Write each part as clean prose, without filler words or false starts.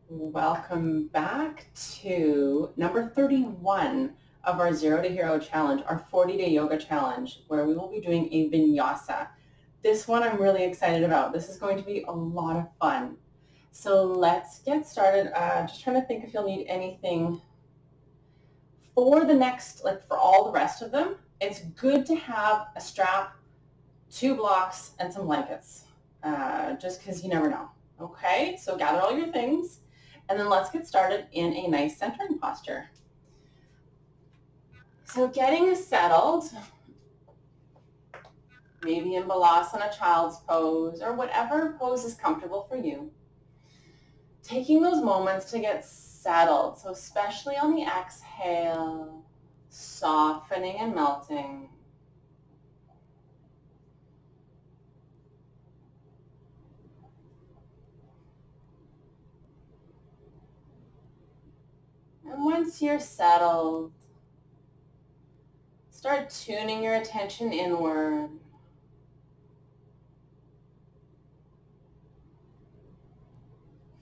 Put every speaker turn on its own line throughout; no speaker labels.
Welcome back to number 31 of our Zero to Hero Challenge, our 40-day yoga challenge, where we will be doing a vinyasa. This one I'm really excited about. This is going to be a lot of fun. So let's get started. Just trying to think if you'll need anything for the next, like for all the rest of them. It's good to have a strap, 2 blocks, and some blankets, just because you never know. Okay, so gather all your things, and then let's get started in a nice centering posture. So getting settled, maybe in Balasana, child's pose, or whatever pose is comfortable for you. Taking those moments to get settled, so especially on the exhale, softening and melting. And once you're settled, start tuning your attention inward.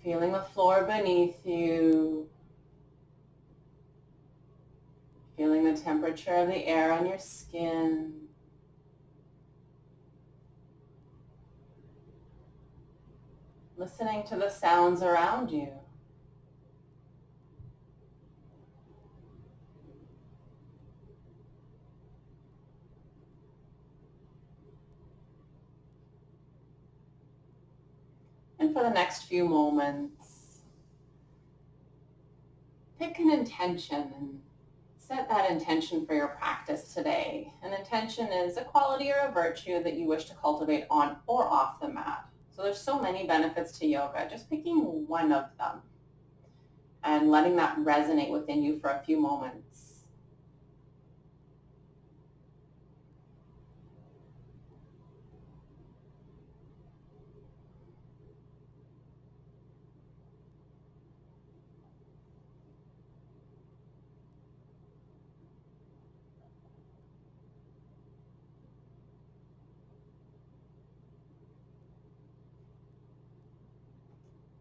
Feeling the floor beneath you. Feeling the temperature of the air on your skin. Listening to the sounds around you. And for the next few moments, pick an intention and set that intention for your practice today. An intention is a quality or a virtue that you wish to cultivate on or off the mat. So there's so many benefits to yoga, just picking one of them and letting that resonate within you for a few moments.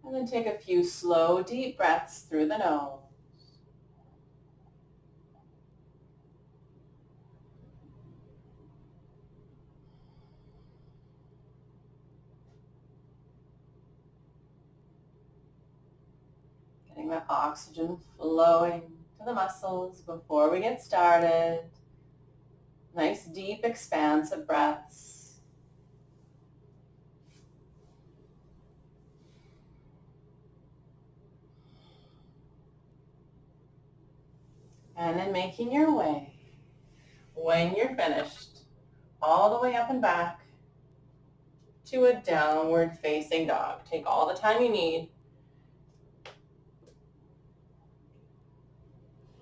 And then take a few slow, deep breaths through the nose. Getting that oxygen flowing to the muscles before we get started. Nice, deep, expansive breaths. And then making your way, when you're finished, all the way up and back to a downward facing dog. Take all the time you need.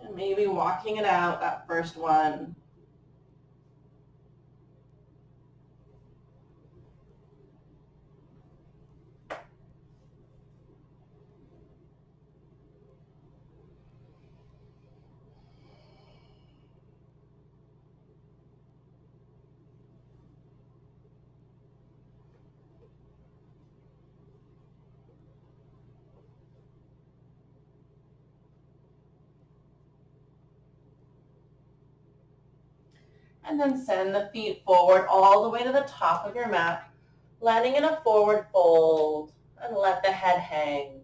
And maybe walking it out, that first one. And then send the feet forward all the way to the top of your mat, landing in a forward fold, and let the head hang.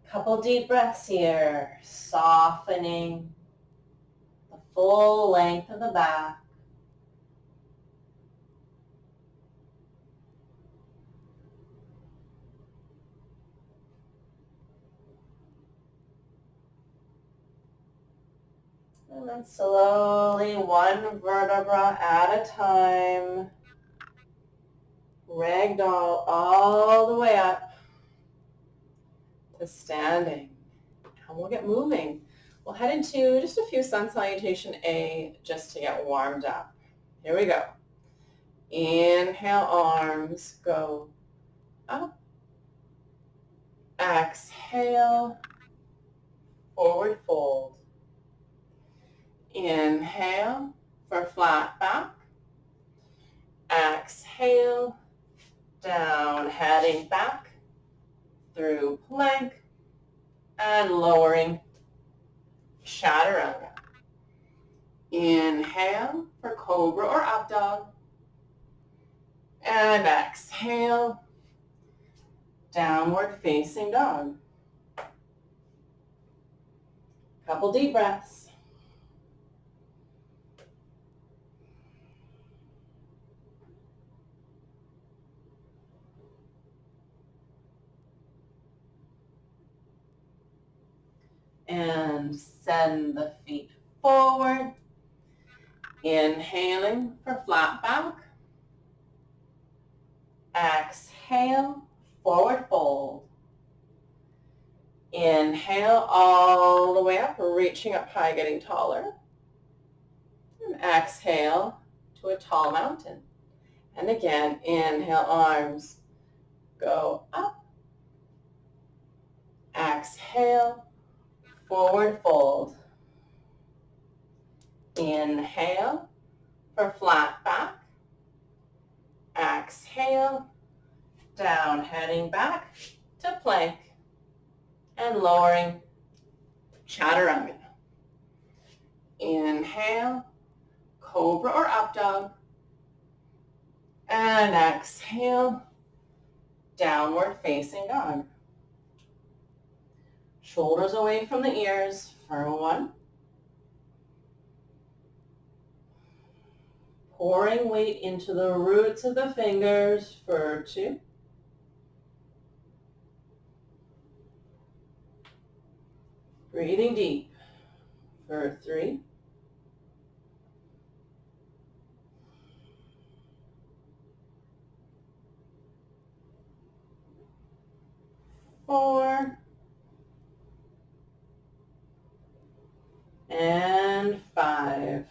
Couple deep breaths here, softening the full length of the back. And then slowly, one vertebra at a time, ragdoll all the way up to standing. And we'll get moving. We'll head into just a few sun salutation A just to get warmed up. Here we go. Inhale, arms go up. Exhale, forward fold. Inhale for flat back. Exhale, down, heading back. through plank and lowering chaturanga. Inhale for cobra or up dog. And exhale, downward facing dog. Couple deep breaths. And send the feet forward. Inhaling for flat back. Exhale, forward fold. Inhale all the way up, reaching up high, getting taller. And exhale to a tall mountain. And again, inhale, arms go up. Exhale, forward fold. Inhale for flat back. Exhale, down, heading back to plank and lowering chaturanga. Inhale, cobra or up dog. And exhale, downward facing dog. Shoulders away from the ears for 1. Pouring weight into the roots of the fingers for 2. Breathing deep for 3. 4. And 5.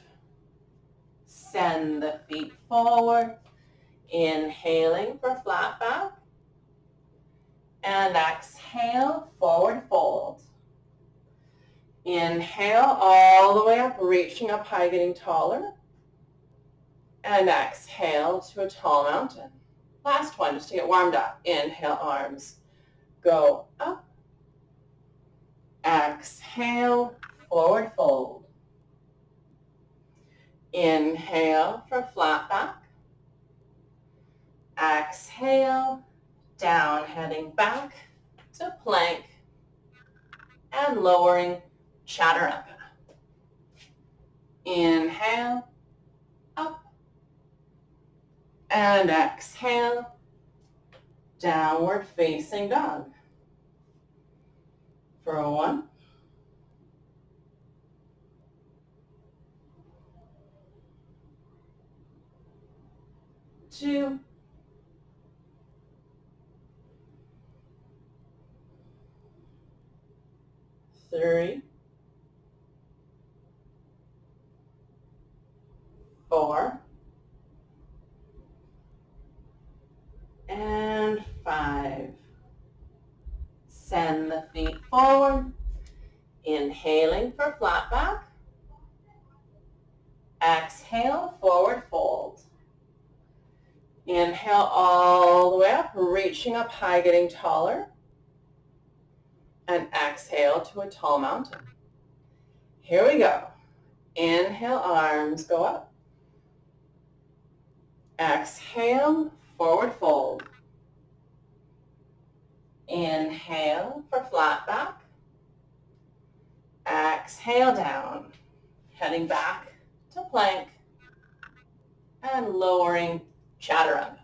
Send the feet forward, inhaling for flat back, and exhale, forward fold. Inhale all the way up, reaching up high, getting taller, and exhale to a tall mountain. Last one, just to get warmed up. Inhale, arms go up, exhale, forward fold. Inhale for flat back. Exhale, down, heading back to plank and lowering chaturanga. Inhale, up, and exhale, downward facing dog. For 1. 2. 3. 4. And 5. Send the feet forward, inhaling for flat back. Exhale, forward fold. Inhale all the way up, reaching up high, getting taller. And exhale to a tall mountain. Here we go. Inhale, arms go up. Exhale, forward fold. Inhale for flat back. Exhale down, heading back to plank and lowering chaturanga.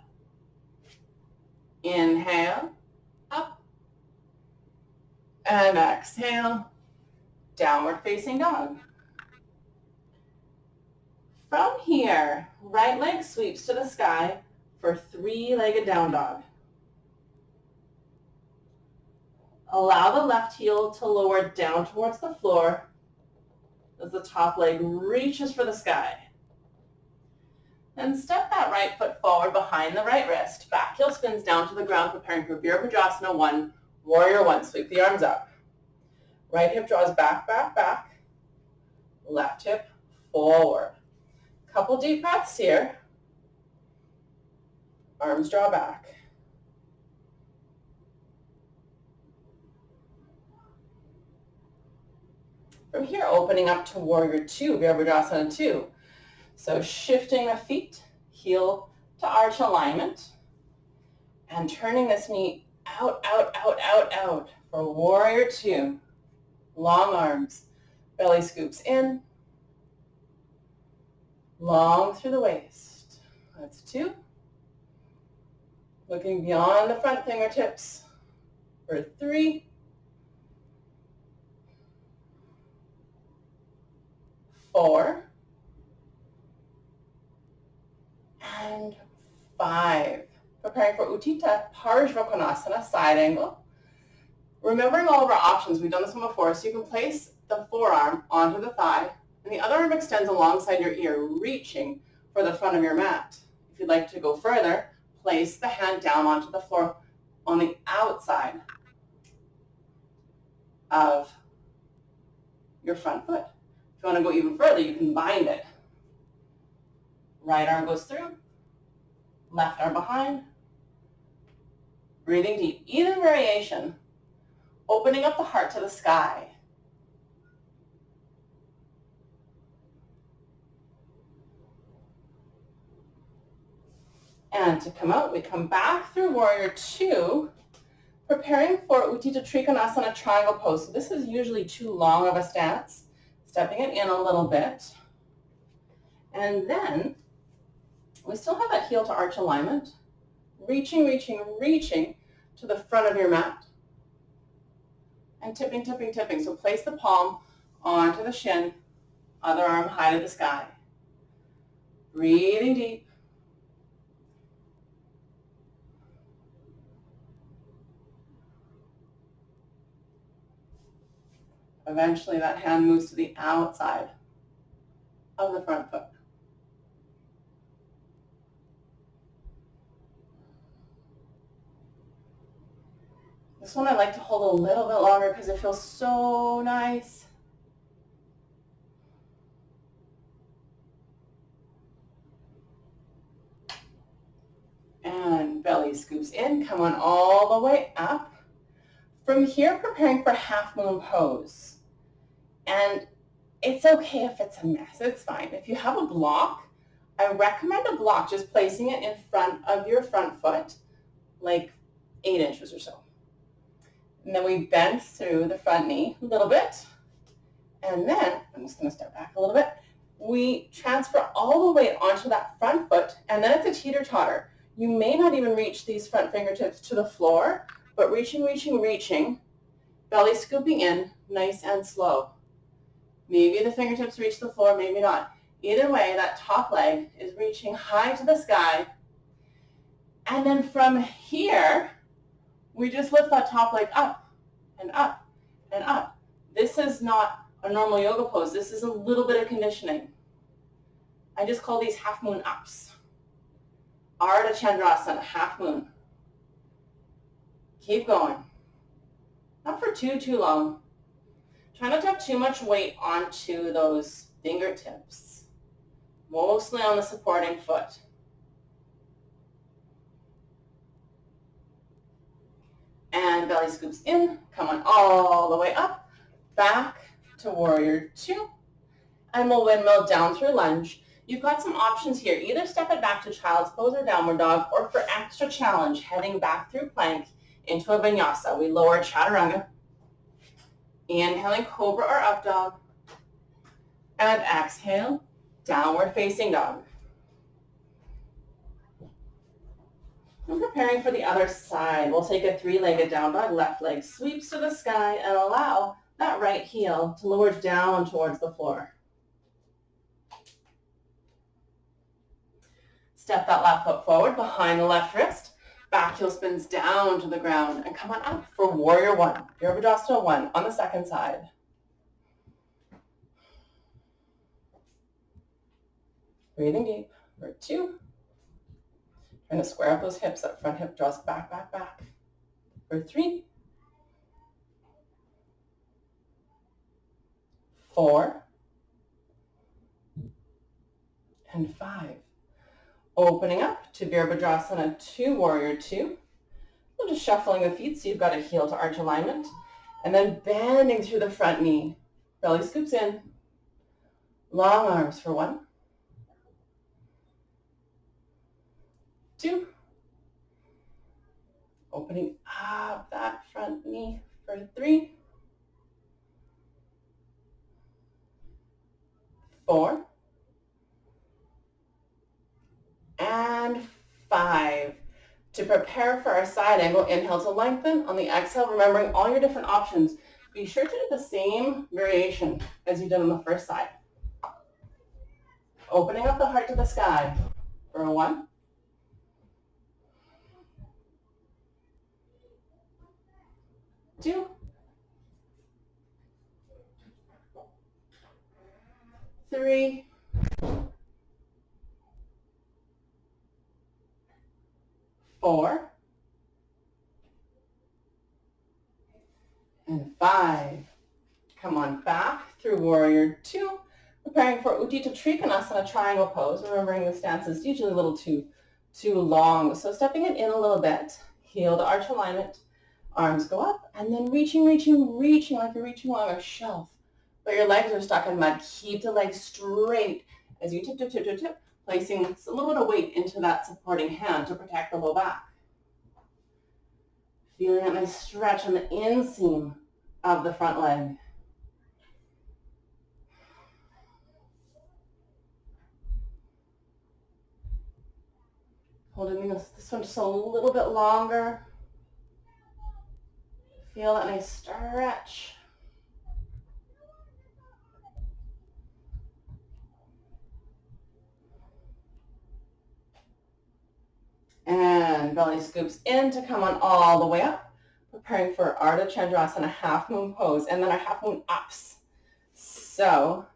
Inhale, up, and exhale, downward facing dog. From here, right leg sweeps to the sky for 3-legged down dog. Allow the left heel to lower down towards the floor as the top leg reaches for the sky. Then step that right foot forward behind the right wrist. Back heel spins down to the ground, preparing for Virabhadrasana 1, Warrior 1. Sweep the arms up. Right hip draws back, back, back. Left hip forward. Couple deep breaths here. Arms draw back. From here, opening up to Warrior Two, Virabhadrasana 2. So shifting the feet, heel to arch alignment, and turning this knee out, out, out, out, out for Warrior Two. Long arms, belly scoops in, long through the waist. That's 2. Looking beyond the front fingertips for 3. 4. And 5. Preparing for Utthita Parsvakonasana, side angle. Remembering all of our options, we've done this one before, so you can place the forearm onto the thigh, and the other arm extends alongside your ear, reaching for the front of your mat. If you'd like to go further, place the hand down onto the floor on the outside of your front foot. If you want to go even further, you can bind it. Right arm goes through, left arm behind, breathing deep. Either variation, opening up the heart to the sky. And to come out, we come back through Warrior Two, preparing for Utthita Trikonasana triangle pose. So this is usually too long of a stance. Stepping it in a little bit. And then we still have that heel to arch alignment. Reaching, reaching, reaching to the front of your mat. And tipping, tipping, tipping. So place the palm onto the shin, other arm high to the sky. Breathing deep. Eventually that hand moves to the outside of the front foot. This one I like to hold a little bit longer because it feels so nice. And belly scoops in, come on all the way up. From here, preparing for half moon pose. And it's okay if it's a mess, it's fine. If you have a block, I recommend a block, just placing it in front of your front foot, like 8 inches or so. And then we bend through the front knee a little bit. And then, I'm just going to step back a little bit. We transfer all the weight onto that front foot, and then it's a teeter-totter. You may not even reach these front fingertips to the floor, but reaching, reaching, reaching, belly scooping in, nice and slow. Maybe the fingertips reach the floor, maybe not. Either way, that top leg is reaching high to the sky. And then from here, we just lift that top leg up and up and up. This is not a normal yoga pose. This is a little bit of conditioning. I just call these half moon ups. Ardha Chandrasana, half moon. Keep going. Not for too long. Try not to have too much weight onto those fingertips. Mostly on the supporting foot. And belly scoops in, come on all the way up, back to Warrior Two. And we'll windmill down through lunge. You've got some options here. Either step it back to child's pose or downward dog, or for extra challenge, heading back through plank into a vinyasa. We lower chaturanga. Inhaling cobra or up dog. And exhale, downward facing dog. And preparing for the other side, we'll take a 3-legged down dog. Left leg sweeps to the sky and allow that right heel to lower down towards the floor. Step that left foot forward behind the left wrist. Back heel spins down to the ground and come on up for Warrior One. Virabhadrasana 1 on the second side. Breathing deep for 2. Trying to square up those hips. That front hip draws back, back, back. For 3. 4. And 5. Opening up to Virabhadrasana 2, Warrior 2. We're just shuffling the feet so you've got a heel to arch alignment. And then bending through the front knee. Belly scoops in. Long arms for 1, 2. Opening up that front knee for 3, 4, and 5. To prepare for our side angle, inhale to lengthen. On the exhale, remembering all your different options. Be sure to do the same variation as you did on the first side. Opening up the heart to the sky for a 1, 2, 3, 4, and 5. Come on back through warrior 2, preparing for Utthita Trikonasana triangle pose. Remembering the stance is usually a little too long. So stepping it in a little bit, heel to arch alignment, arms go up, and then reaching like you're reaching along a shelf. But your legs are stuck in mud. Keep the legs straight as you tip, placing a little bit of weight into that supporting hand to protect the low back. Feeling that nice stretch on the inseam of the front leg. Holding this one just a little bit longer. Feel that nice stretch. And belly scoops in to come on all the way up. Preparing for Ardha Chandrasana, half moon pose, and then our half moon ups. So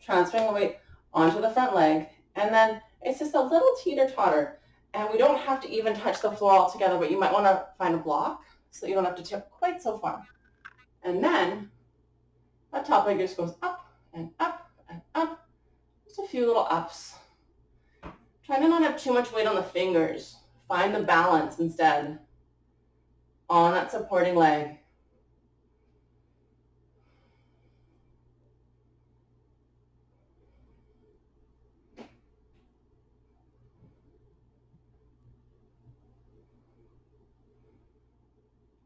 transferring the weight onto the front leg, and then it's just a little teeter-totter. And we don't have to even touch the floor altogether, but you might want to find a block so you don't have to tip quite so far. And then that top leg just goes up and up and up. Just a few little ups. Try to not have too much weight on the fingers. Find the balance instead on that supporting leg.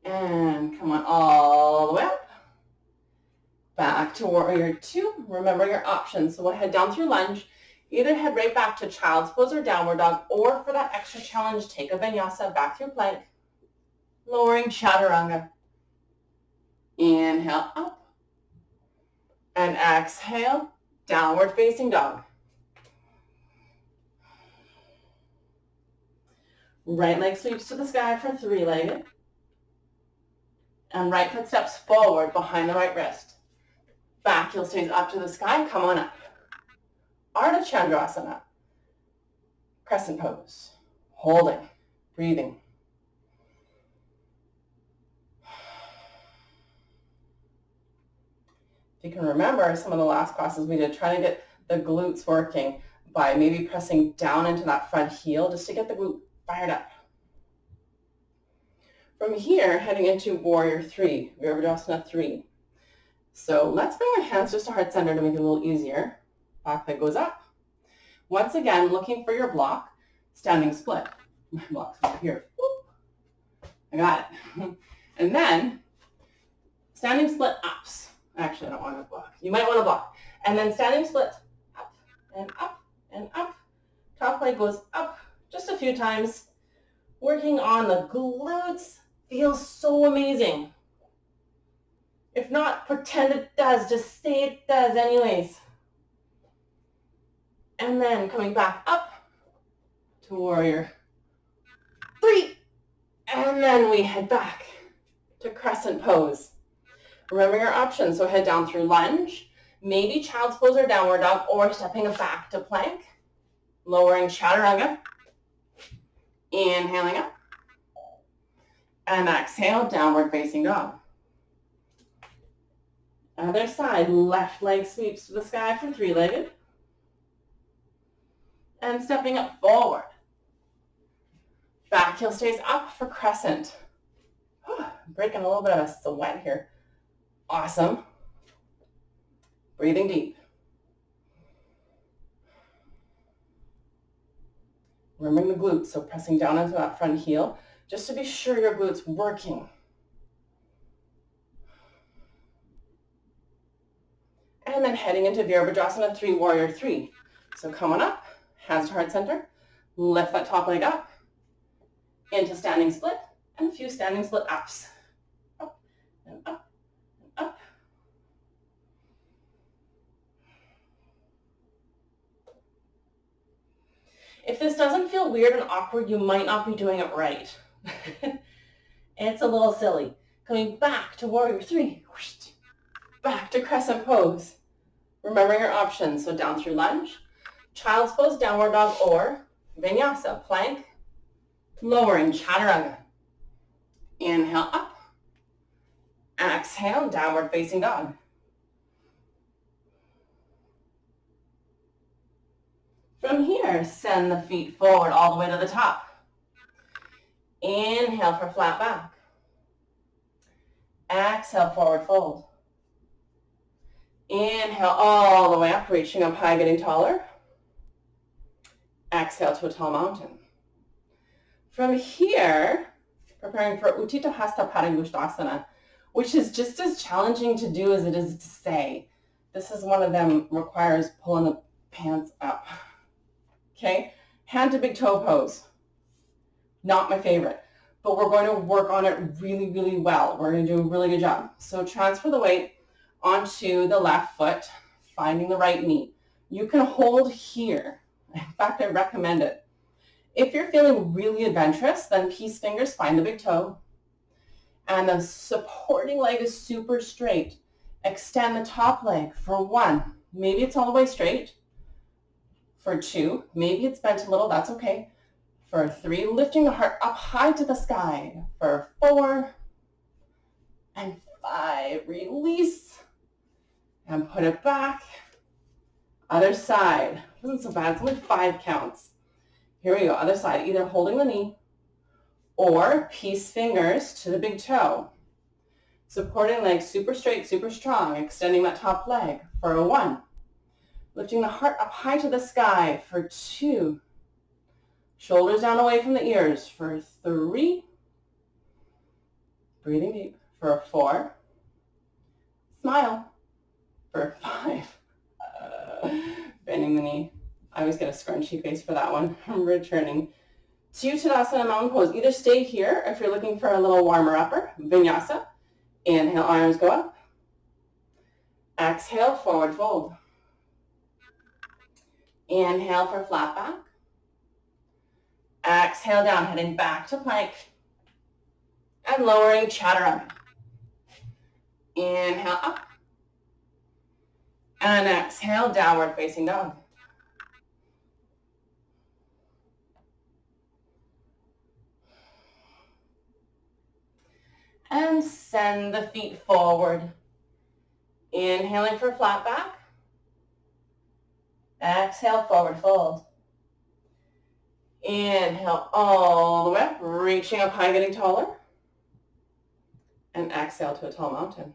And come on all the way up. Back to warrior 2. Remember your options. So we'll head down through lunge. Either head right back to child's pose or downward dog, or for that extra challenge, take a vinyasa back through plank. Lowering chaturanga. Inhale up. And exhale, downward facing dog. Right leg sweeps to the sky for 3-legged. And right foot steps forward behind the right wrist. Back heel stays up to the sky. Come on up. Ardha Chandrasana. Crescent pose. Holding. Breathing. If you can remember some of the last classes we did, try to get the glutes working by maybe pressing down into that front heel just to get the glute fired up. From here, heading into warrior 3, Virabhadrasana 3. So let's bring our hands just to heart center to make it a little easier. Back leg goes up. Once again, looking for your block, standing split. My block's over here. Whoop. I got it. And then standing split ups. Actually, I don't want to block. You might want to block. And then standing split up and up and up. Top leg goes up just a few times. Working on the glutes feels so amazing. If not, pretend it does. Just say it does anyways. And then coming back up to warrior 3. And then we head back to crescent pose. Remember your options. So head down through lunge, maybe child's pose or downward dog, or stepping back to plank. Lowering chaturanga. Inhaling up. And exhale, downward facing dog. Other side, left leg sweeps to the sky for 3-legged. And stepping up forward. Back heel stays up for crescent. Breaking a little bit of a sweat here. Awesome. Breathing deep. Remembering the glutes, so pressing down into that front heel, just to be sure your glutes working. And then heading into Virabhadrasana 3, Warrior 3. So come on up, hands to heart center, lift that top leg up, into standing split, and a few standing split ups. Up and up and up. If this doesn't feel weird and awkward, you might not be doing it right. It's a little silly. Coming back to Warrior 3, back to Crescent Pose. Remembering your options, so down through lunge, Child's Pose, Downward Dog, or Vinyasa, plank, lowering Chaturanga. Inhale up, exhale, Downward Facing Dog. From here, send the feet forward all the way to the top. Inhale for flat back. Exhale, forward fold. Inhale all the way up, reaching up high, getting taller. Exhale to a tall mountain. From here, preparing for Utthita Hasta Padangusthasana, which is just as challenging to do as it is to say. This is one of them, requires pulling the pants up. Okay, hand to big toe pose. Not my favorite, but we're going to work on it really, really well. We're going to do a really good job. So transfer the weight onto the left foot, finding the right knee. You can hold here. In fact, I recommend it. If you're feeling really adventurous, then peace fingers, find the big toe. And the supporting leg is super straight. Extend the top leg for 1. Maybe it's all the way straight. For 2, maybe it's bent a little, that's okay. For 3, lifting the heart up high to the sky. For 4 and 5, release and put it back. Other side. Wasn't so bad, it's only 5 counts. Here we go, other side, either holding the knee or peace fingers to the big toe. Supporting leg super straight, super strong, extending that top leg for a 1. Lifting the heart up high to the sky for 2. Shoulders down away from the ears for 3. Breathing deep for 4. Smile for 5. Bending the knee. I always get a scrunchy face for that one. Returning to Tadasana Mountain Pose. Either stay here if you're looking for a little warmer upper. Vinyasa. Inhale, arms go up. Exhale, forward fold. Inhale for flat back. Exhale down, heading back to plank. And lowering Chaturanga. Inhale up. And exhale, downward facing dog. And send the feet forward. Inhaling for flat back. Exhale, forward fold. Inhale all the way up, reaching up high, getting taller. And exhale to a tall mountain.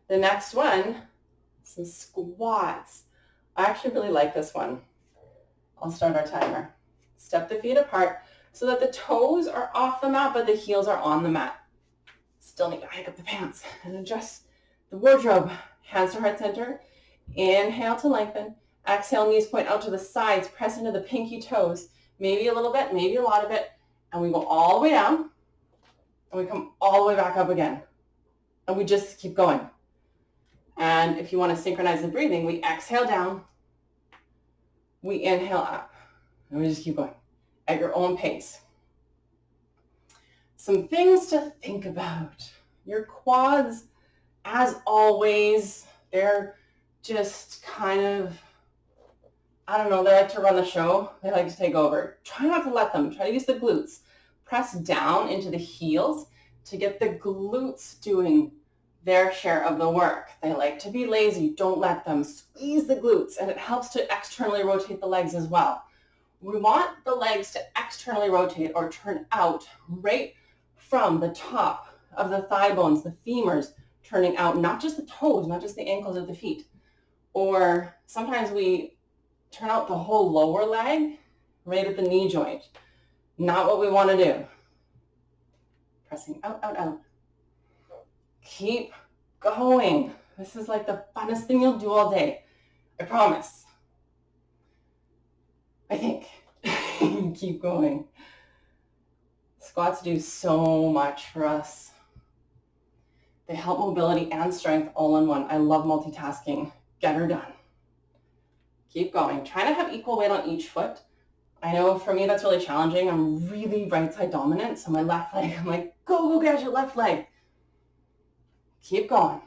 The next one, some squats. I actually really like this one. I'll start our timer. Step the feet apart so that the toes are off the mat, but the heels are on the mat. Still need to hike up the pants and adjust the wardrobe. Hands to heart center. Inhale to lengthen. Exhale, knees point out to the sides. Press into the pinky toes. Maybe a little bit, maybe a lot of it. And we go all the way down. And we come all the way back up again. And we just keep going. And if you want to synchronize the breathing, we exhale down. We inhale up. And we just keep going at your own pace. Some things to think about. Your quads, as always, they're just kind of, I don't know, they like to run the show. They like to take over. Try not to let them. Try to use the glutes. Press down into the heels to get the glutes doing their share of the work. They like to be lazy. Don't let them. Squeeze the glutes, and it helps to externally rotate the legs as well. We want the legs to externally rotate or turn out right from the top of the thigh bones, the femurs turning out, not just the toes, not just the ankles of the feet. Or sometimes we turn out the whole lower leg right at the knee joint. Not what we want to do. Pressing out, out, out. Keep going. This is like the funnest thing you'll do all day. I promise. I think. Keep going. Squats do so much for us. They help mobility and strength all in one. I love multitasking. Get her done. Keep going. Try to have equal weight on each foot. I know for me that's really challenging. I'm really right side dominant, so my left leg, I'm like, go get your left leg. Keep going.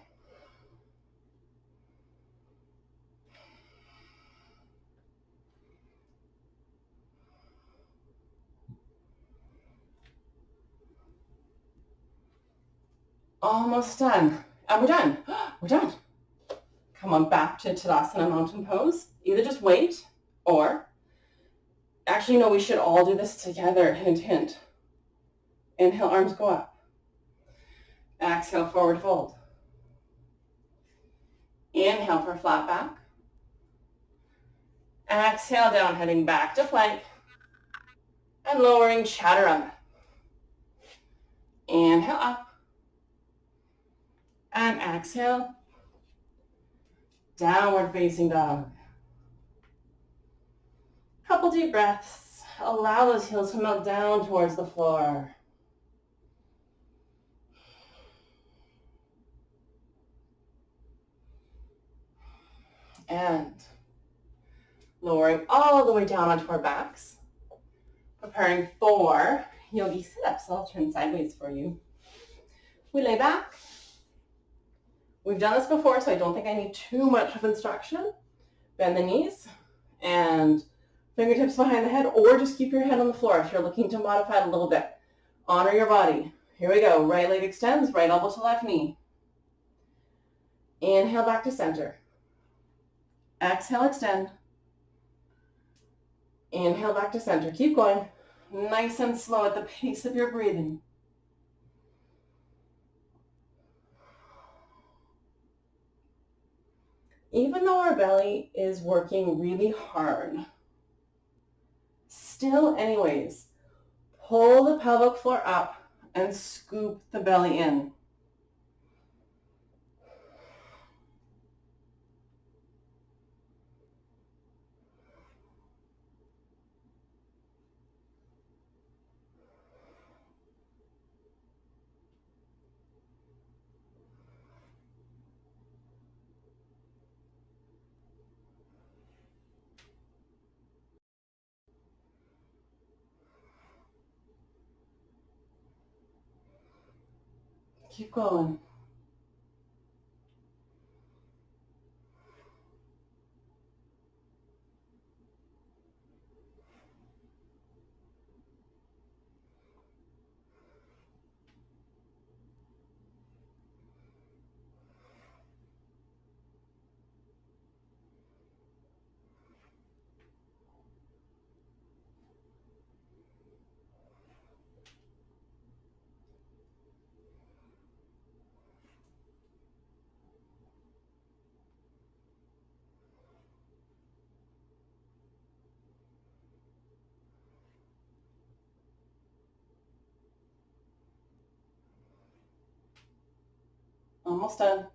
Almost done. And we're done. We're done. Come on back to Tadasana mountain pose. Either just wait or, actually no, we should all do this together. Hint, hint. Inhale, arms go up. Exhale, forward fold. Inhale for flat back. Exhale down, heading back to plank. And lowering chaturanga. Inhale up. And exhale. Downward facing dog. Couple deep breaths. Allow those heels to melt down towards the floor. And lowering all the way down onto our backs. Preparing for yogi sit-ups. So I'll turn sideways for you. We lay back. We've done this before, so I don't think I need too much of instruction. Bend the knees and fingertips behind the head, or just keep your head on the floor if you're looking to modify it a little bit. Honor your body. Here we go. Right leg extends, right elbow to left knee. Inhale back to center. Exhale, extend. Inhale back to center. Keep going. Nice and slow at the pace of your breathing. Even though our belly is working really hard, still anyways, pull the pelvic floor up and scoop the belly in. Keep going. Almost done.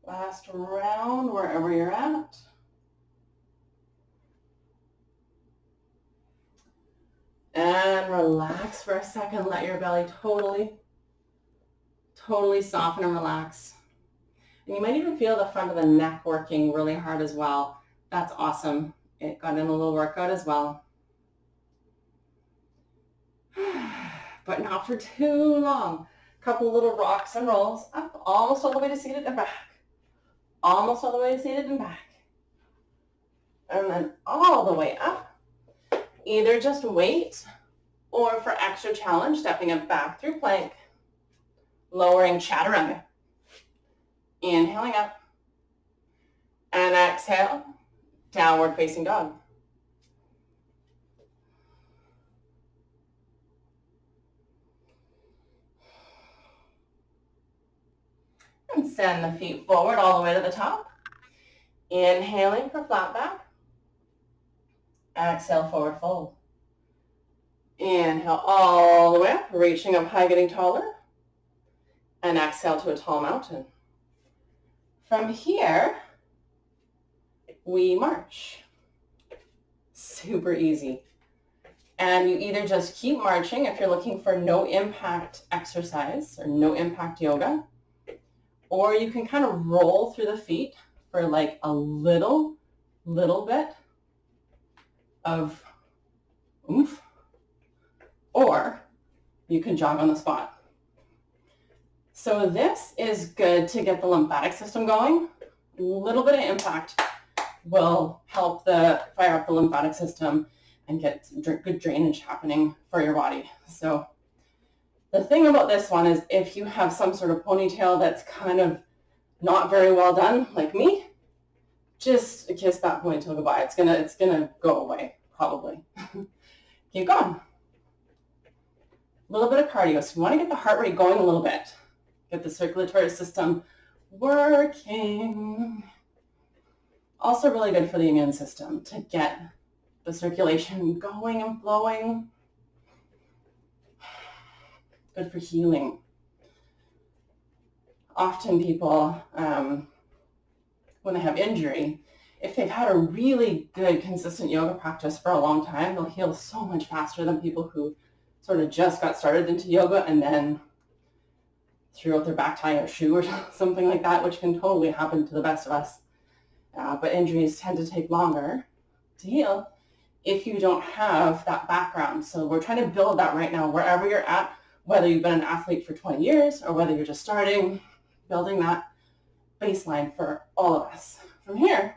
Last round, wherever you're at. And relax for a second. Let your belly totally soften and relax. And you might even feel the front of the neck working really hard as well. That's awesome. It got in a little workout as well. But not for too long. Couple little rocks and rolls up, almost all the way to seated and back. Almost all the way to seated and back. And then all the way up. Either just wait Or for extra challenge, stepping up back through plank, lowering chaturanga. Inhaling up. And exhale, downward facing dog. And send the feet forward all the way to the top. Inhaling for flat back. Exhale, forward fold. Inhale all the way up, reaching up high, getting taller. And exhale to a tall mountain. From here, we march. Super easy. And you either just keep marching if you're looking for no impact exercise or no impact yoga, or you can kind of roll through the feet for like a little bit of oomph, or you can jog on the spot. So this is good to get the lymphatic system going. A little bit of impact will help fire up the lymphatic system and get good drainage happening for your body. So the thing about this one is if you have some sort of ponytail that's kind of not very well done, like me, just kiss that ponytail goodbye. It's gonna go away, probably. Keep going. A little bit of cardio. So you want to get the heart rate going a little bit. Get the circulatory system working. Also really good for the immune system to get the circulation going and flowing. Good for healing. Often people, when they have injury, if they've had a really good, consistent yoga practice for a long time, they'll heal so much faster than people who sort of just got started into yoga and then threw out their back tying a shoe or something like that, which can totally happen to the best of us. But injuries tend to take longer to heal if you don't have that background. So we're trying to build that right now, wherever you're at, whether you've been an athlete for 20 years or whether you're just starting, building that baseline for all of us. From here,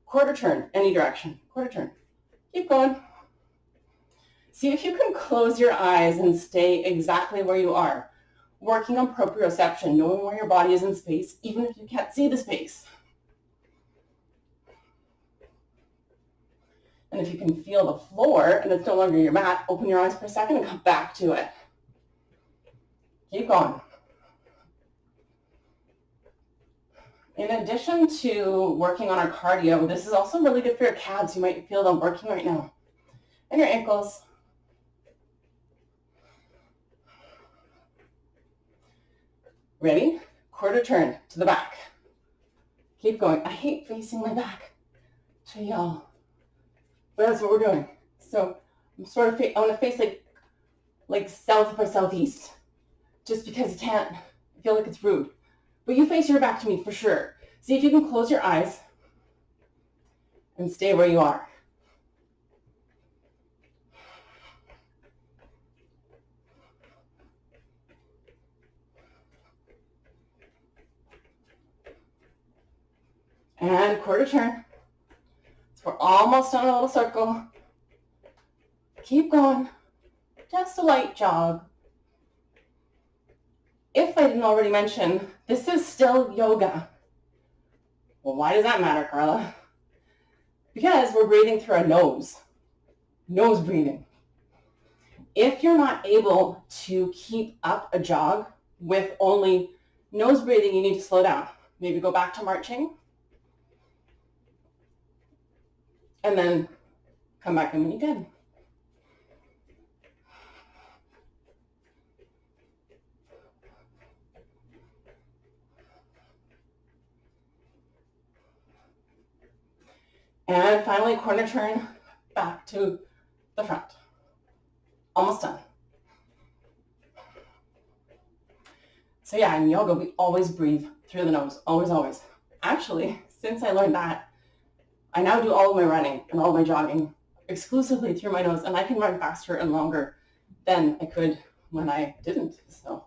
quarter turn, any direction, quarter turn. Keep going. See if you can close your eyes and stay exactly where you are, working on proprioception, knowing where your body is in space, even if you can't see the space. And if you can feel the floor and it's no longer your mat, open your eyes for a second and come back to it. Keep going. In addition to working on our cardio, this is also really good for your calves. You might feel them working right now. And your ankles. Ready? Quarter turn to the back. Keep going. I hate facing my back to y'all. But that's what we're doing. So I'm sort of, I want to face like south by southeast, just because you can't. I feel like it's rude. But you face your back to me for sure. See if you can close your eyes and stay where you are. And quarter turn. So we're almost on a little circle. Keep going. Just a light jog. If I didn't already mention, this is still yoga. Well, why does that matter, Carla? Because we're breathing through our nose. Nose breathing. If you're not able to keep up a jog with only nose breathing, you need to slow down. Maybe go back to marching. And then come back in when you can. And finally, corner turn back to the front. Almost done. So yeah, in yoga, we always breathe through the nose. Always, always. Actually, since I learned that, I now do all of my running and all of my jogging exclusively through my nose, and I can run faster and longer than I could when I didn't. So.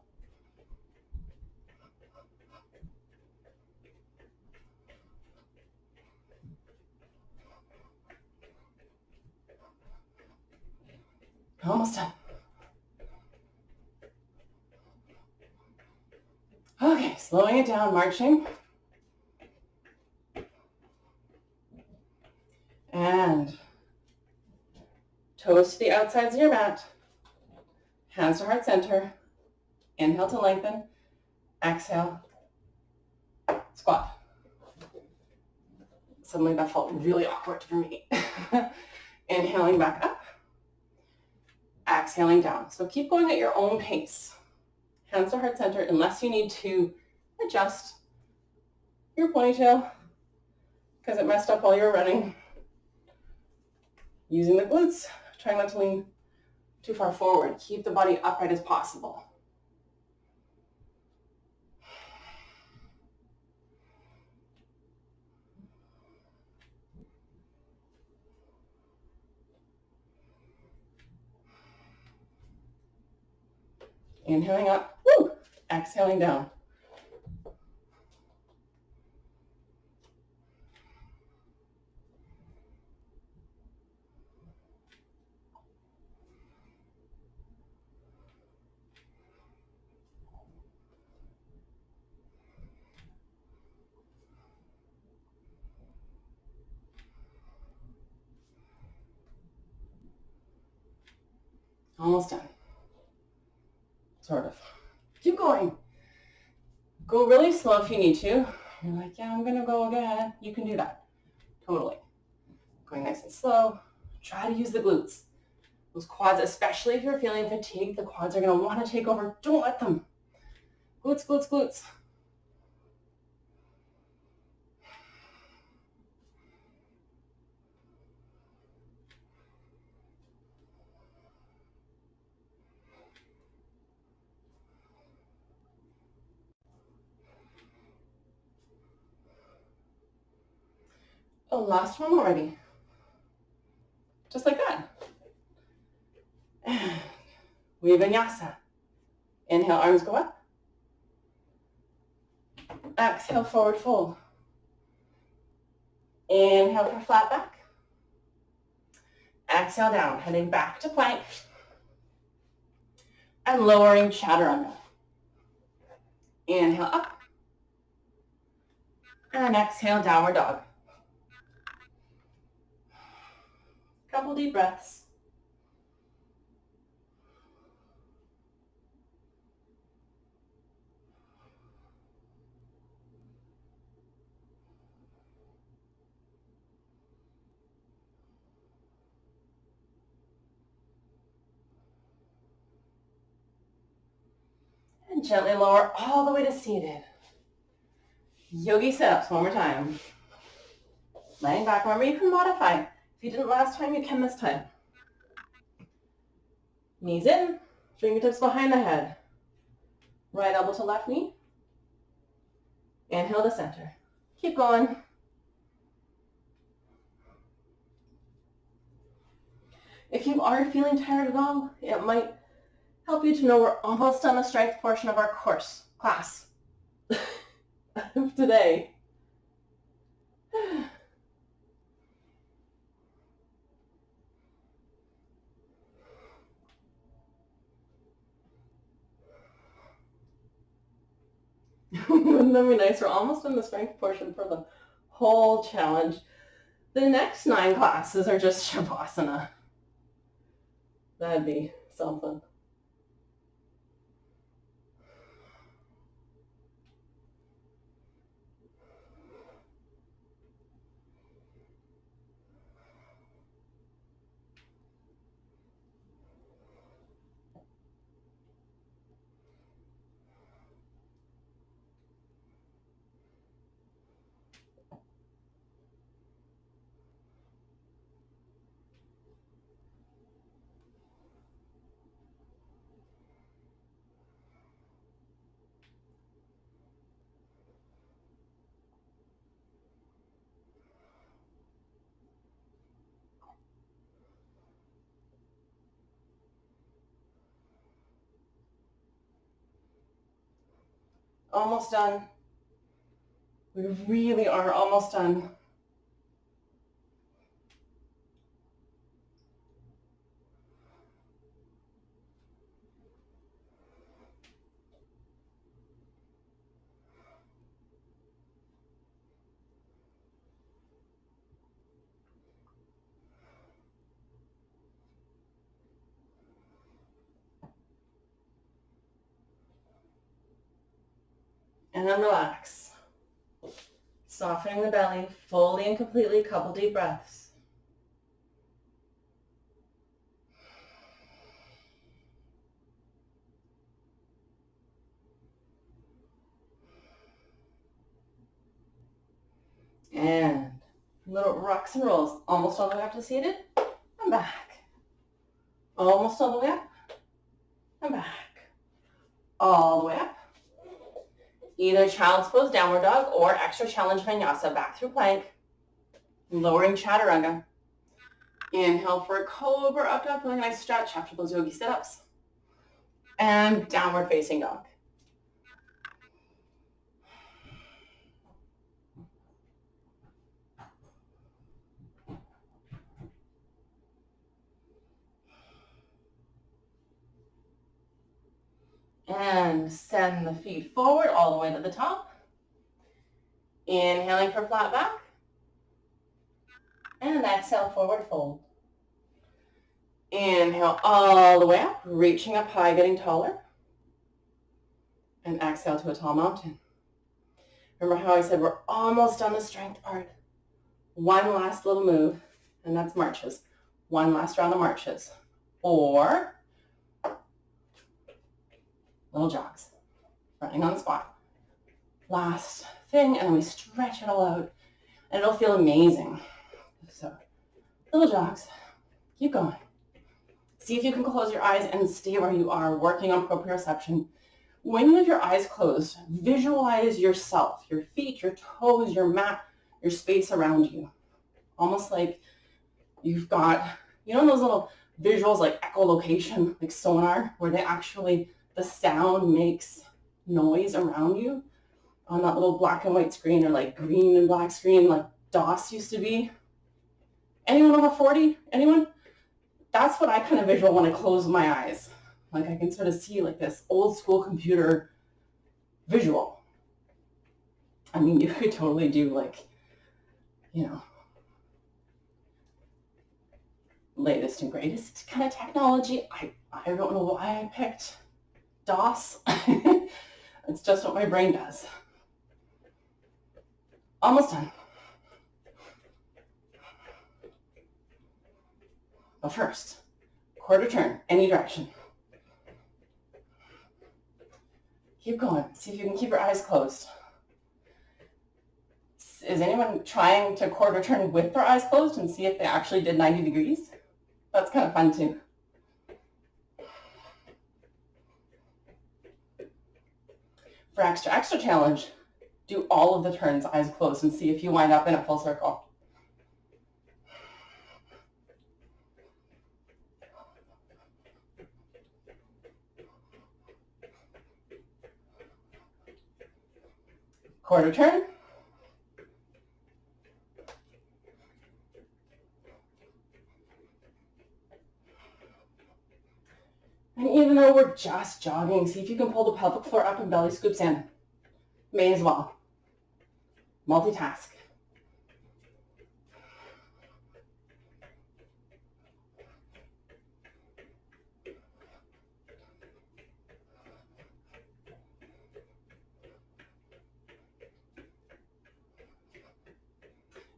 Almost done. Okay, slowing it down, marching. And toes to the outsides of your mat. Hands to heart center. Inhale to lengthen. Exhale. Squat. Suddenly that felt really awkward for me. Inhaling back up. Exhaling down. So keep going at your own pace. Hands to heart center unless you need to adjust your ponytail because it messed up while you were running. Using the glutes. Try not to lean too far forward. Keep the body upright as possible. Inhaling up. Woo! Exhaling down. Almost done. Sort of. Keep going. Go really slow if you need to. You're like, yeah, I'm going to go again. You can do that. Totally. Going nice and slow. Try to use the glutes. Those quads, especially if you're feeling fatigued, the quads are going to want to take over. Don't let them. Glutes, glutes, glutes. Oh, last one already. Just like that. We Vinyasa. Inhale, arms go up. Exhale, forward fold. Inhale for flat back. Exhale down, heading back to plank. And lowering chaturanga. Inhale up. And exhale, downward dog. Couple deep breaths. And gently lower all the way to seated. Yogi sit-ups one more time. Laying back. Remember, you can modify. If you didn't last time, you can this time. Knees in, fingertips behind the head. Right elbow to left knee. Inhale to center. Keep going. If you are feeling tired at all, it might help you to know we're almost on the strength portion of our class of today. Wouldn't that be nice? We're almost in the strength portion for the whole challenge. The next 9 classes are just Shavasana. That'd be something. Almost done. We really are almost done. And then relax. Softening the belly fully and completely, a couple deep breaths. And little rocks and rolls, almost all the way up to seated, and back. Almost all the way up, and back. All the way up. Either child's pose, downward dog, or extra challenge vinyasa, back through plank. Lowering chaturanga. Inhale for a cobra, up dog, feeling a nice stretch after those yogi sit-ups. And downward facing dog. And send the feet forward all the way to the top. Inhaling for flat back. And exhale, forward fold. Inhale all the way up, reaching up high, getting taller. And exhale to a tall mountain. Remember how I said we're almost done the strength part. One last little move, and that's marches. One last round of marches. Or little jogs, running on the spot. Last thing, and then we stretch it all out, and it'll feel amazing. So, little jogs, keep going. See if you can close your eyes and stay where you are, working on proprioception. When you have your eyes closed, visualize yourself, your feet, your toes, your mat, your space around you. Almost like you've got, you know those little visuals like echolocation, like sonar, where they actually, the sound makes noise around you on that little black and white screen, or like green and black screen like DOS used to be. Anyone over 40? Anyone? That's what I kind of visual when I close my eyes. Like I can sort of see like this old school computer visual. I mean, you could totally do like, you know, latest and greatest kind of technology. I don't know why I picked DOS. It's just what my brain does. Almost done. But first, quarter turn, any direction. Keep going. See if you can keep your eyes closed. Is anyone trying to quarter turn with their eyes closed and see if they actually did 90 degrees? That's kind of fun too. For extra challenge, do all of the turns eyes closed and see if you wind up in a full circle. Quarter turn. And even though we're just jogging, see if you can pull the pelvic floor up and belly scoops in. May as well. Multitask.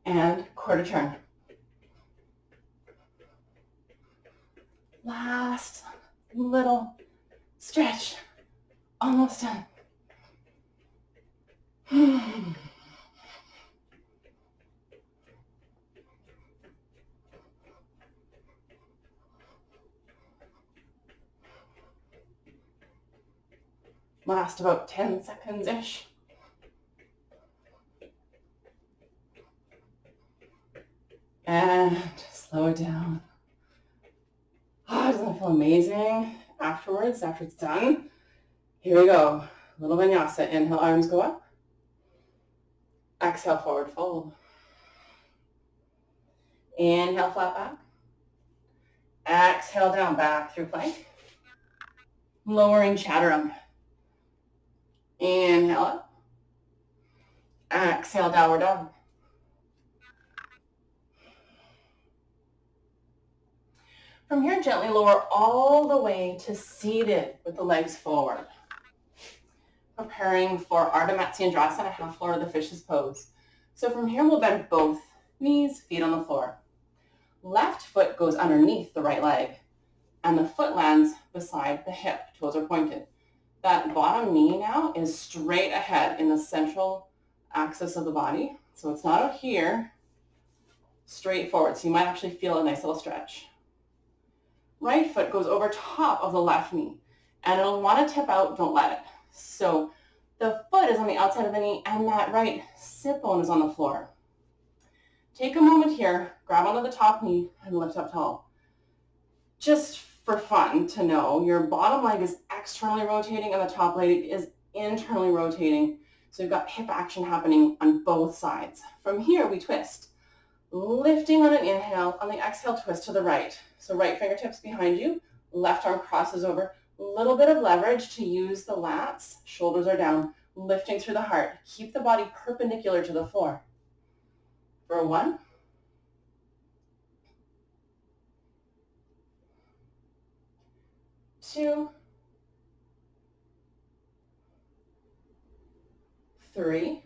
And quarter turn. Last little stretch. Almost done. Last about 10 seconds-ish. And slow it down. Oh, doesn't it feel amazing afterwards, after it's done? Here we go. Little vinyasa. Inhale, arms go up. Exhale, forward fold. Inhale, flat back. Exhale, down, back through plank. Lowering chaturanga. Inhale up. Exhale, downward dog. From here, gently lower all the way to seated with the legs forward. preparing for Ardha Chandrasana, half floor of the fish's pose. So from here, we'll bend both knees, feet on the floor. Left foot goes underneath the right leg, and the foot lands beside the hip. Toes are pointed. That bottom knee now is straight ahead in the central axis of the body. So it's not out here, straight forward. So you might actually feel a nice little stretch. Right foot goes over top of the left knee, and it'll want to tip out. Don't let it. So the foot is on the outside of the knee, and that right sit bone is on the floor. Take a moment here, grab onto the top knee, and lift up tall. Just for fun to know, your bottom leg is externally rotating and the top leg is internally rotating. So you've got hip action happening on both sides. From here, we twist. Lifting on an inhale, on the exhale, twist to the right. So right fingertips behind you, left arm crosses over. A little bit of leverage to use the lats. Shoulders are down, lifting through the heart. Keep the body perpendicular to the floor. For 1, 2, 3,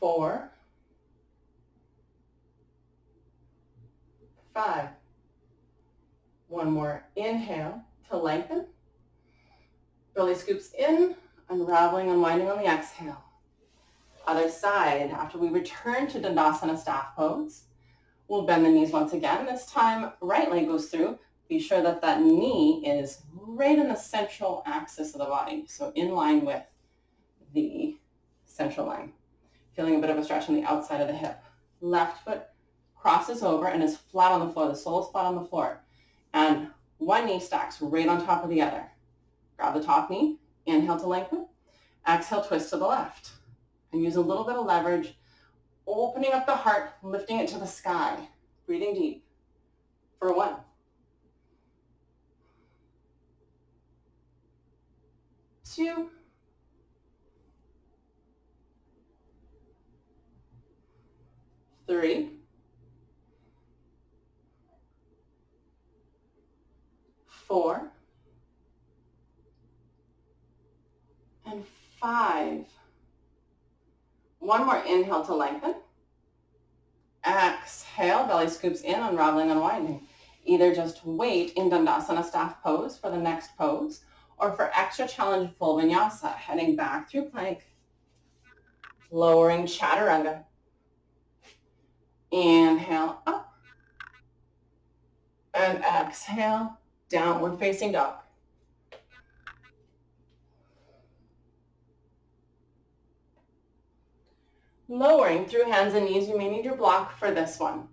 4, 5. One more. Inhale to lengthen. Belly scoops in, unraveling, unwinding on the exhale. Other side. After we return to Dandasana staff pose, we'll bend the knees once again. This time, right leg goes through. Be sure that that knee is right in the central axis of the body, so in line with the central line. Feeling a bit of a stretch on the outside of the hip. Left foot crosses over and is flat on the floor. The sole is flat on the floor. And one knee stacks right on top of the other. Grab the top knee, inhale to lengthen, exhale, twist to the left. And use a little bit of leverage, opening up the heart, lifting it to the sky, breathing deep. For 1, 2, 3, 4, and 5. One more inhale to lengthen. Exhale, belly scoops in, unraveling, unwinding. Either just wait in Dandasana staff pose for the next pose, or for extra challenge full vinyasa, heading back through plank, lowering chaturanga. Inhale up, and exhale, downward facing dog. Lowering through hands and knees, you may need your block for this one.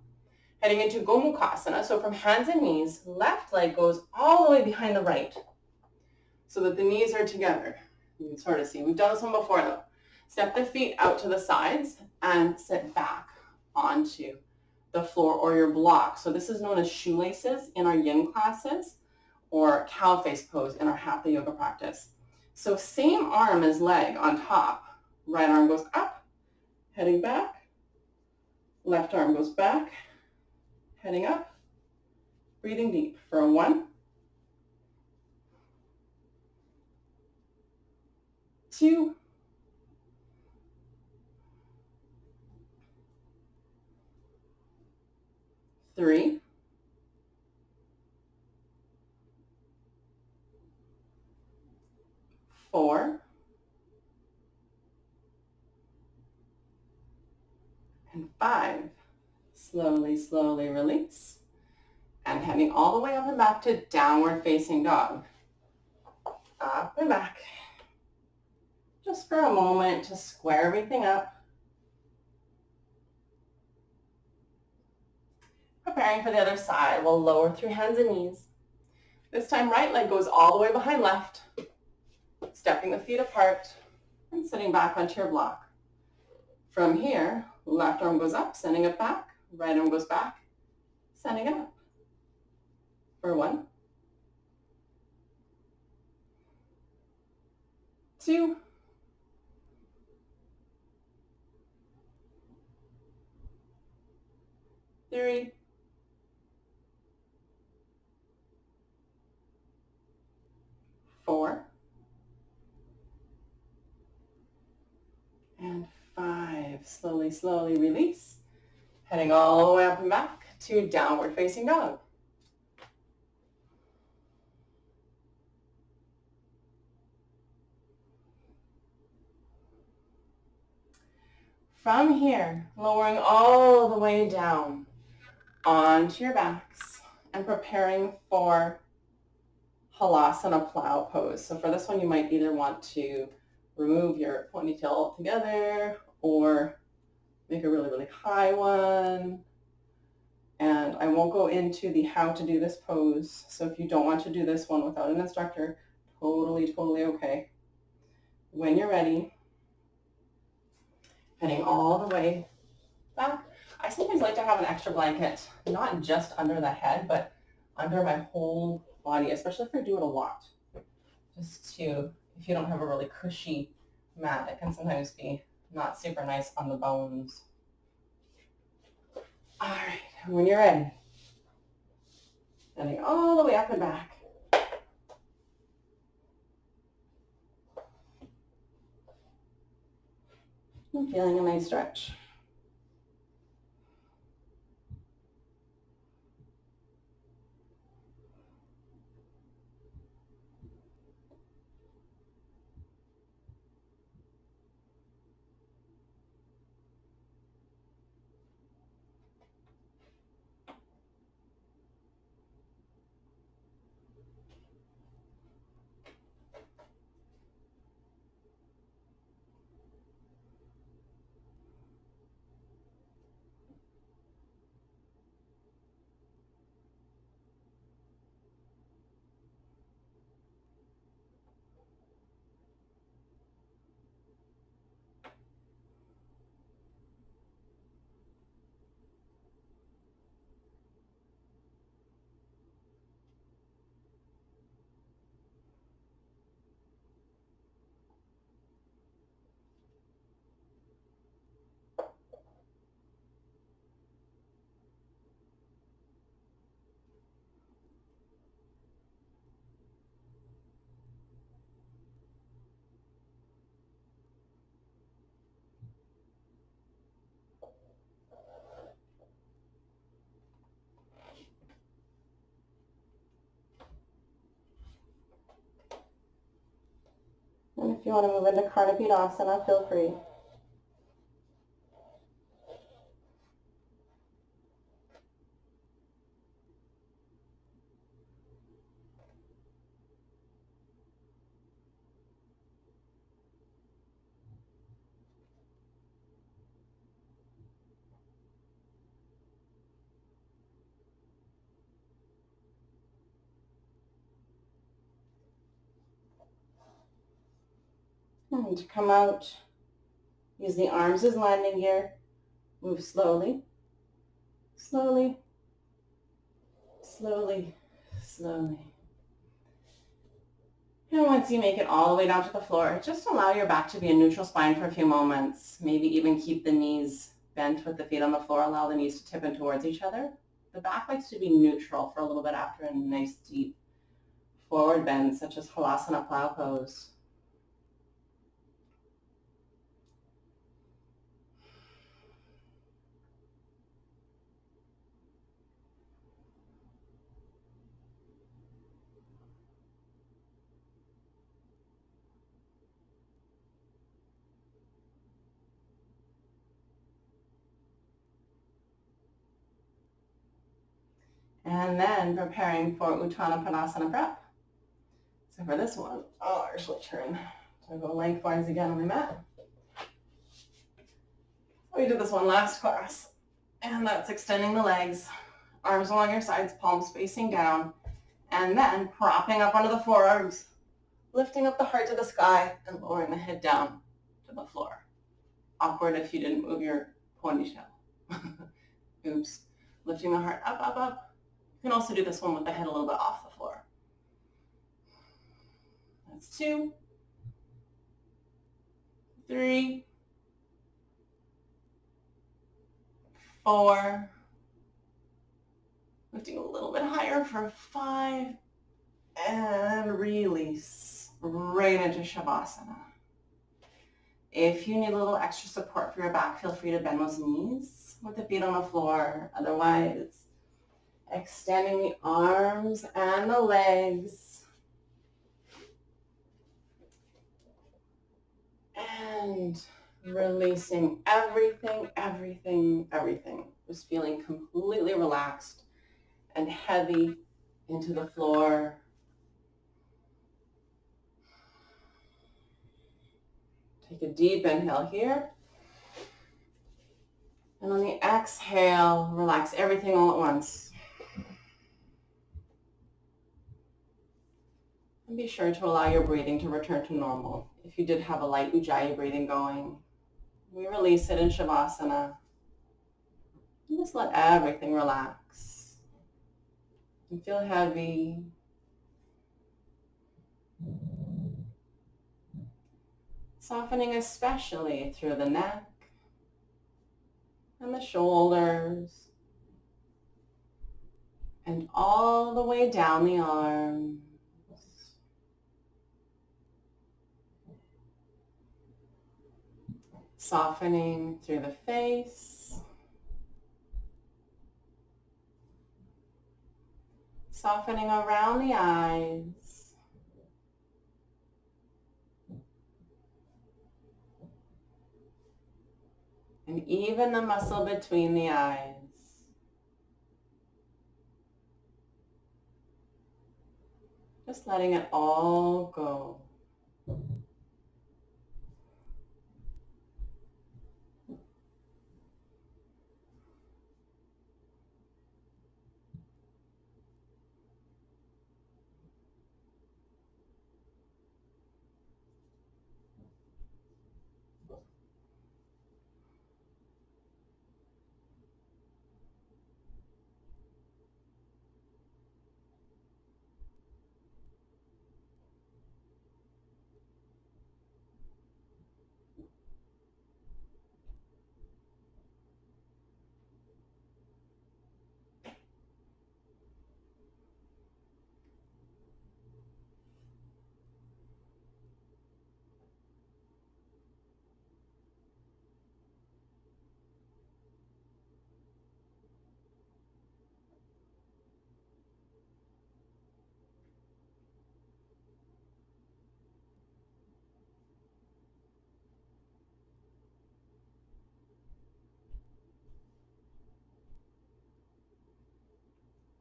Heading into Gomukhasana, so from hands and knees, left leg goes all the way behind the right, so that the knees are together. You can sort of see. We've done this one before though. Step the feet out to the sides and sit back onto the floor or your block. So this is known as shoelaces in our yin classes, or cow face pose in our hatha yoga practice. So same arm as leg on top. Right arm goes up, heading back. Left arm goes back, heading up. Breathing deep for a 1, 2, 3, 4, and 5. Slowly, slowly release. And heading all the way up and back to downward facing dog. Up and back. Just for a moment to square everything up. Preparing for the other side, we'll lower through hands and knees. This time right leg goes all the way behind left, stepping the feet apart and sitting back onto your block. From here, left arm goes up, sending it back. Right arm goes back, sending it up. For 1, 2, 3, slowly, slowly release. Heading all the way up and back to downward facing dog. From here, lowering all the way down onto your backs and preparing for Halasana plow pose. So for this one, you might either want to remove your ponytail altogether or make a really, really high one. And I won't go into the how to do this pose. So if you don't want to do this one without an instructor, totally, totally okay. When you're ready, heading all the way back. I sometimes like to have an extra blanket, not just under the head, but under my whole body, especially if I do it a lot. Just to, if you don't have a really cushy mat, it can sometimes be not super nice on the bones. All right, when you're ready, heading all the way up and back. I'm feeling a nice stretch. And if you want to move into Karnapidasana, feel free. And to come out, use the arms as landing gear. Move slowly, slowly, slowly, slowly. And once you make it all the way down to the floor, just allow your back to be a neutral spine for a few moments. Maybe even keep the knees bent with the feet on the floor. Allow the knees to tip in towards each other. The back likes to be neutral for a little bit after a nice deep forward bend, such as Halasana plow pose. And then preparing for Uttanapana prep. So for this one, I'll actually turn to go lengthwise again on the mat. We did this one last class, and that's extending the legs, arms along your sides, palms facing down, and then propping up onto the forearms, lifting up the heart to the sky and lowering the head down to the floor. Awkward if you didn't move your ponytail. Oops. Lifting the heart up, up, up. You can also do this one with the head a little bit off the floor. That's 2, 3, 4, lifting a little bit higher for 5, and release right into Shavasana. If you need a little extra support for your back, feel free to bend those knees with the feet on the floor. Otherwise, extending the arms and the legs. And releasing everything, everything, everything. Just feeling completely relaxed and heavy into the floor. Take a deep inhale here. And on the exhale, relax everything all at once. And be sure to allow your breathing to return to normal. If you did have a light Ujjayi breathing going, we release it in Shavasana. And just let everything relax. And feel heavy. Softening especially through the neck and the shoulders. And all the way down the arms. Softening through the face. Softening around the eyes. And even the muscle between the eyes. Just letting it all go.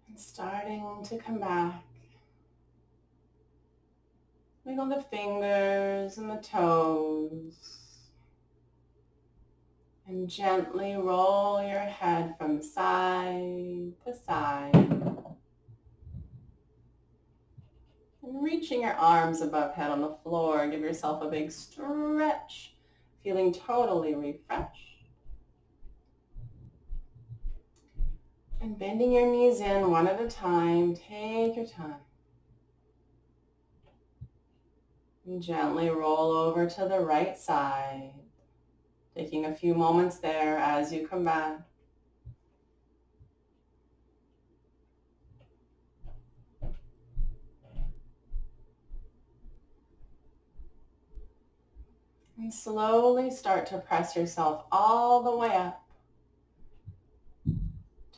And starting to come back. Wiggle the fingers and the toes. And gently roll your head from side to side. And reaching your arms above head on the floor, give yourself a big stretch, feeling totally refreshed. And bending your knees in one at a time, take your time. And gently roll over to the right side, taking a few moments there as you come back. And slowly start to press yourself all the way up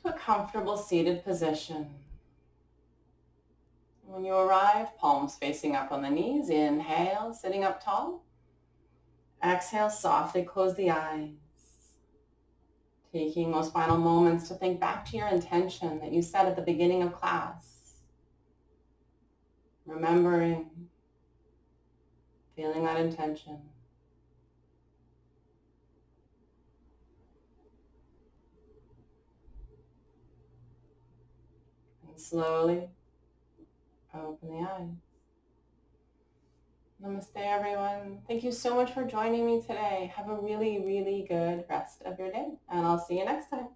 to a comfortable seated position. When you arrive, palms facing up on the knees, inhale, sitting up tall. Exhale, softly close the eyes. Taking those final moments to think back to your intention that you set at the beginning of class. Remembering, feeling that intention. And slowly open the eyes. Namaste, everyone. Thank you so much for joining me today. Have a really, really good rest of your day, and I'll see you next time.